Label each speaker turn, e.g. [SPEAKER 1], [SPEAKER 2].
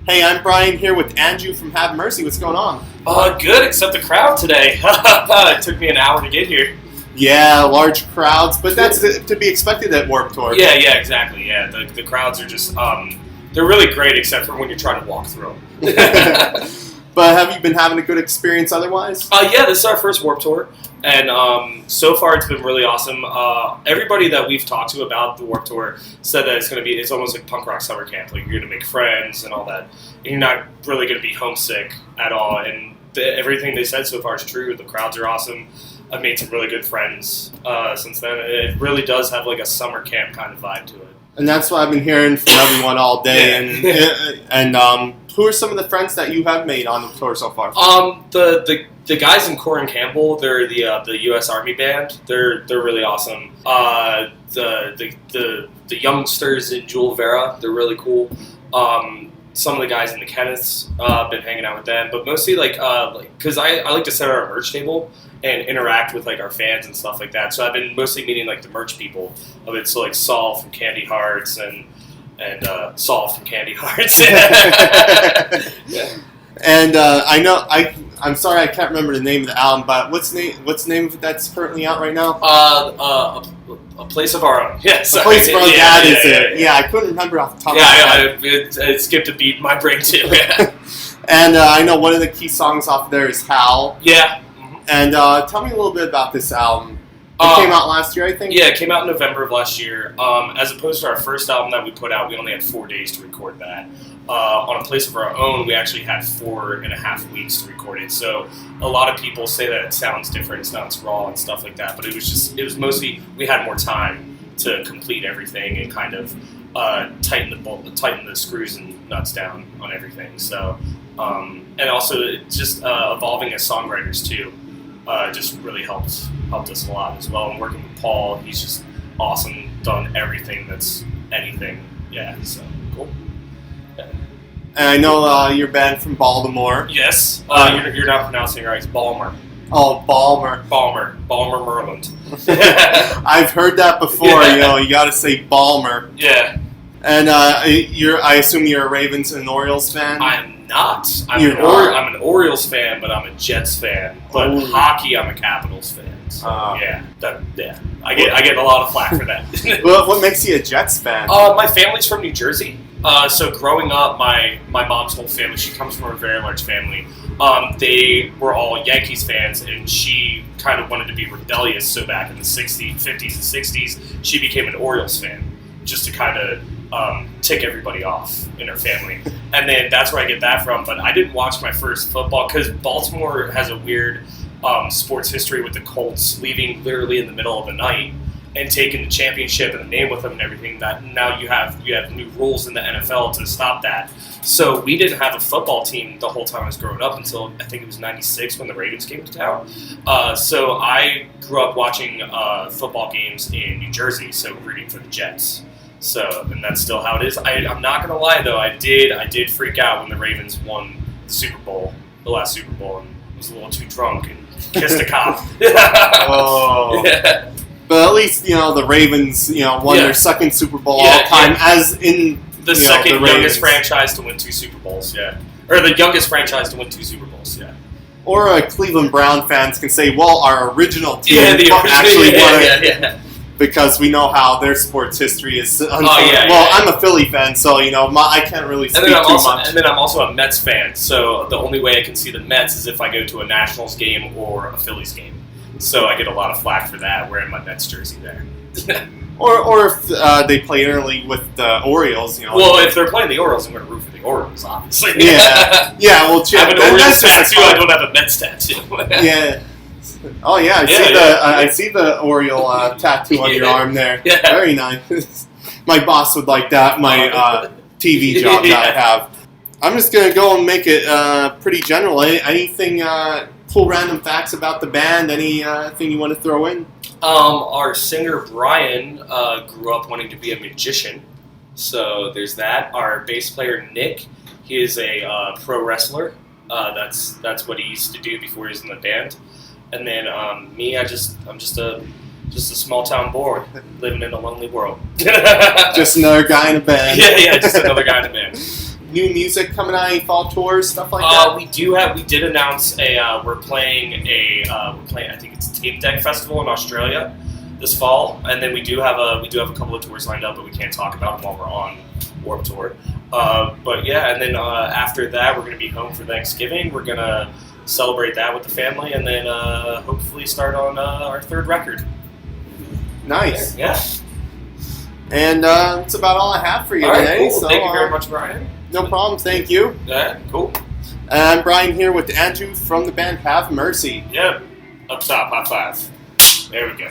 [SPEAKER 1] Hey, I'm Brian here with Andrew from Have Mercy. What's going on?
[SPEAKER 2] Good, except the crowd today. It took me an hour to get here.
[SPEAKER 1] Yeah, large crowds, but that's to be expected at Warped Tour.
[SPEAKER 2] Yeah, exactly. Yeah, the crowds are just, they're really great except for when you're trying to walk through them.
[SPEAKER 1] But have you been having a good experience otherwise?
[SPEAKER 2] Yeah, this is our first Warped Tour, and so far it's been really awesome. Everybody that we've talked to about the Warped Tour said that it's almost like punk rock summer camp. Like, you're going to make friends and all that, and you're not really going to be homesick at all, and everything they said so far is true. The crowds are awesome. I've made some really good friends since then. It really does have like a summer camp kind of vibe to it.
[SPEAKER 1] And that's what I've been hearing from everyone all day.
[SPEAKER 2] Yeah.
[SPEAKER 1] And who are some of the friends that you have made on the tour so far?
[SPEAKER 2] The guys in Core and Campbell, they're the U.S. Army band. They're really awesome. The youngsters in Jewel Vera, they're really cool. Some of the guys in the Kenneths, been hanging out with them, but mostly because I like to sit at our merch table and interact with like our fans and stuff like that. So I've been mostly meeting like the merch people of it. So like Saul from Candy Hearts and Saul from Candy Hearts. Yeah.
[SPEAKER 1] And I'm sorry I can't remember the name of the album, but what's the name of it that's currently out right now?
[SPEAKER 2] A Place of Our Own. Yeah, sorry.
[SPEAKER 1] A Place of Our Own. That is it.
[SPEAKER 2] Yeah,
[SPEAKER 1] I couldn't remember off the top of my head.
[SPEAKER 2] It skipped a beat in my brain too. Yeah.
[SPEAKER 1] And I know one of the key songs off there is Howl.
[SPEAKER 2] Yeah.
[SPEAKER 1] And tell me a little bit about this album. It came out last year, I think?
[SPEAKER 2] Yeah, it came out in November of last year. As opposed to our first album that we put out, we only had 4 days to record that. On A Place of Our Own, we actually had 4.5 weeks to record it. So a lot of people say that it sounds different, it sounds raw and stuff like that. But it was mostly, we had more time to complete everything and kind of tighten the screws and nuts down on everything. So, and also just evolving as songwriters too. Just really helped us a lot as well. And working with Paul, he's just awesome. Done everything that's anything. Yeah, so cool. Yeah.
[SPEAKER 1] And I know you're band from Baltimore.
[SPEAKER 2] Yes, you're not pronouncing it right. It's Balmer.
[SPEAKER 1] Oh, Balmer,
[SPEAKER 2] Maryland.
[SPEAKER 1] I've heard that before.
[SPEAKER 2] Yeah.
[SPEAKER 1] You got to say Balmer.
[SPEAKER 2] Yeah.
[SPEAKER 1] And I assume you're a Ravens and Orioles fan.
[SPEAKER 2] I'm not. I'm an Orioles fan, but I'm a Jets fan. But hockey, I'm a Capitals fan. So, I get a lot of flack for that.
[SPEAKER 1] Well, what makes you a Jets fan?
[SPEAKER 2] My family's from New Jersey. So growing up, my mom's whole family, she comes from a very large family. They were all Yankees fans, and she kind of wanted to be rebellious. So back in the 50s and 60s, she became an Orioles fan, just to kind of tick everybody off in her family. And then that's where I get that from. But I didn't watch my first football because Baltimore has a weird sports history with the Colts leaving literally in the middle of the night and taking the championship and the name with them and everything. That now you have new rules in the NFL to stop that. So we didn't have a football team the whole time I was growing up until I think it was '96 when the Ravens came to town. So I grew up watching football games in New Jersey, so rooting for the Jets. So, and that's still how it is. I'm not gonna lie though, I did freak out when the Ravens won the Super Bowl, the last Super Bowl, and was a little too drunk and kissed a cop.
[SPEAKER 1] Oh.
[SPEAKER 2] Yeah.
[SPEAKER 1] But at least, the Ravens, won their second Super Bowl all time, as in
[SPEAKER 2] the second youngest franchise to win 2 Super Bowls, yeah. Or the youngest franchise to win 2 Super Bowls, yeah.
[SPEAKER 1] Or Cleveland Brown fans can say, well, our original team
[SPEAKER 2] actually
[SPEAKER 1] won it. Because we know how their sports history is. I'm a Philly fan, so I can't really speak too much.
[SPEAKER 2] And then I'm also a Mets fan, so the only way I can see the Mets is if I go to a Nationals game or a Phillies game. So I get a lot of flack for that, wearing my Mets jersey there.
[SPEAKER 1] or if they play early with the Orioles,
[SPEAKER 2] Well, if they're playing the Orioles, I'm going to root for the Orioles, obviously.
[SPEAKER 1] Yeah. Well,
[SPEAKER 2] I have an Orioles tattoo. I don't have a Mets tattoo.
[SPEAKER 1] Yeah. Oh yeah, I see the Oriole tattoo on your arm there.
[SPEAKER 2] Yeah.
[SPEAKER 1] Very nice. My boss would like that. My TV job that I have. I'm just gonna go and make it pretty general. Anything cool random facts about the band? Anything you want to throw in?
[SPEAKER 2] Our singer Brian grew up wanting to be a magician, so there's that. Our bass player Nick, he is a pro wrestler. That's what he used to do before he was in the band. And then me, I'm just a small town boy living in a lonely world.
[SPEAKER 1] Just another guy in a band.
[SPEAKER 2] Yeah, just another guy in a band.
[SPEAKER 1] new music coming out? Any fall tours, stuff like that?
[SPEAKER 2] We did announce we're playing I think it's Tape Deck Festival in Australia this fall, and then we do have a couple of tours lined up, but we can't talk about them while we're on Warped Tour. But yeah, and then after that, we're going to be home for Thanksgiving. We're going to celebrate that with the family, and then hopefully start on our third record.
[SPEAKER 1] Nice.
[SPEAKER 2] Yeah.
[SPEAKER 1] And that's about all I have for you
[SPEAKER 2] All right,
[SPEAKER 1] today.
[SPEAKER 2] cool.
[SPEAKER 1] So,
[SPEAKER 2] Thank you very much, Brian.
[SPEAKER 1] No problem. Thank you.
[SPEAKER 2] Yeah, cool.
[SPEAKER 1] And I'm Brian here with Andrew from the band Have Mercy.
[SPEAKER 2] Yep. Up top, high five. There we go.